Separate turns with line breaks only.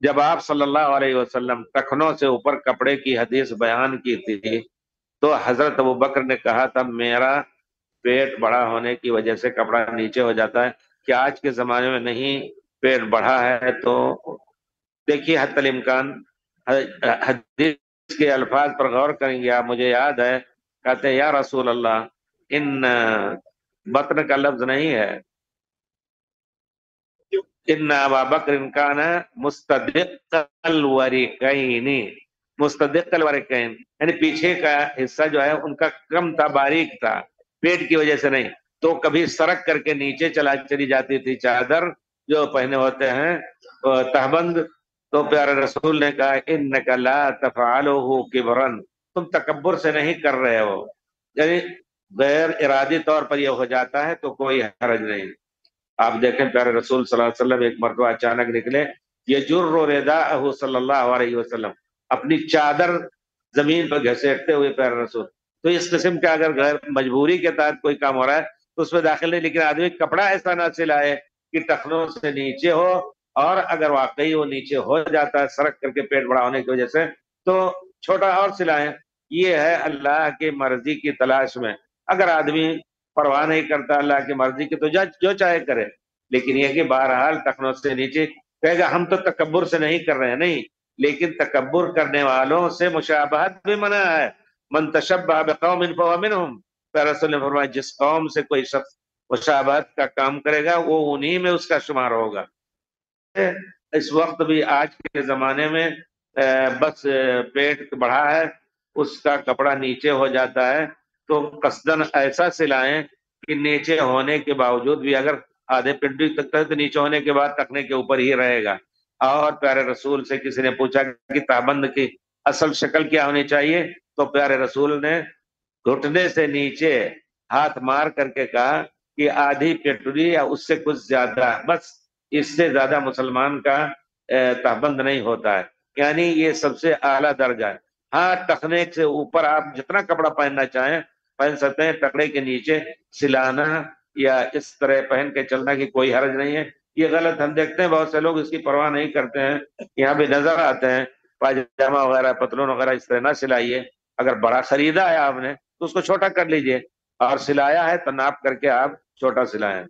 جب آپ صلی اللہ علیہ وسلم ٹخنوں سے اوپر کپڑے کی حدیث بیان کی تھی تو حضرت ابو بکر نے کہا تھا میرا پیٹ بڑا ہونے کی وجہ سے کپڑا نیچے ہو جاتا ہے، کہ آج کے زمانے میں نہیں پیٹ بڑھا ہے تو دیکھیے حتی الامکان حدیث کے الفاظ پر غور کریں گے آپ۔ مجھے یاد ہے کہتے ہیں یا رسول اللہ ان بطن کا لفظ نہیں ہے، ان ابا بکر کان مستدق الورقین، مستدق الورقین یعنی پیچھے کا حصہ جو ہے ان کا کم تھا، باریک تھا، پیٹ کی وجہ سے نہیں، تو کبھی سرک کر کے نیچے چلی جاتی تھی چادر جو پہنے ہوتے ہیں تہبند۔ تو پیارے رسول نے کہا انک لا تفعلہ کبرا، تم تکبر سے نہیں کر رہے ہو، یعنی غیر ارادی طور پر یہ ہو جاتا ہے تو کوئی حرج نہیں۔ آپ دیکھیں پیارے رسول صلی اللہ علیہ وسلم ایک مرتبہ اچانک نکلے، یجر رداءہ صلی اللہ علیہ وسلم، اپنی چادر زمین پر گھسیٹتے ہوئے پیارے رسول۔ تو اس قسم کا اگر غیر مجبوری کے تحت کوئی کام ہو رہا ہے تو اس میں داخل نہیں، لیکن آدمی کپڑا ایسا نہ سلائے کہ ٹخنوں سے نیچے ہو، اور اگر واقعی وہ نیچے ہو جاتا ہے سرک کر کے پیٹ بڑا ہونے کی وجہ سے تو چھوٹا اور سلائیں۔ یہ ہے اللہ کی مرضی کی تلاش میں۔ اگر آدمی پرواہ نہیں کرتا اللہ کی مرضی کی تو جو چاہے کرے، لیکن یہ کہ بہرحال ٹخنوں سے نیچے کہے گا ہم تو تکبر سے نہیں کر رہے ہیں، نہیں، لیکن تکبر کرنے والوں سے مشابہت بھی منع ہے۔ من تشبہ بقوم فہو منہم، پیارے رسول نے فرمایا جس قوم سے کوئی شخص مشابہت کا کام کرے گا وہ انہی میں اس کا شمار ہوگا۔ اس وقت بھی آج کے زمانے میں بس پیٹ بڑھا ہے، اس کا کپڑا نیچے ہو جاتا ہے تو قصدن ایسا سلائیں کہ نیچے ہونے کے باوجود بھی اگر آدھے پنڈی تک تو نیچے ہونے کے بعد ٹخنے کے اوپر ہی رہے گا۔ اور پیارے رسول سے کسی نے پوچھا کہ تہبند کی اصل شکل کیا ہونی چاہیے تو پیارے رسول نے گھٹنے سے نیچے ہاتھ مار کر کے کہا کہ آدھی پٹری یا اس سے کچھ زیادہ، بس اس سے زیادہ مسلمان کا تہبند نہیں ہوتا ہے، یعنی یہ سب سے اعلیٰ درجہ ہے۔ ہاں ٹخنے سے اوپر آپ جتنا کپڑا پہننا چاہیں پہن سکتے ہیں، ٹکڑے کے نیچے سلانا یا اس طرح پہن کے چلنا کی کوئی حرج نہیں ہے۔ یہ غلط ہم دیکھتے ہیں بہت سے لوگ اس کی پرواہ نہیں کرتے ہیں، یہاں بھی نظر آتے ہیں پاجامہ وغیرہ پتلون وغیرہ اس طرح نہ سلائیے، اگر بڑا خریدا ہے آپ نے تو اس کو چھوٹا کر لیجئے، اور سلایا ہے تو ناپ کر کے آپ چھوٹا سلائیں۔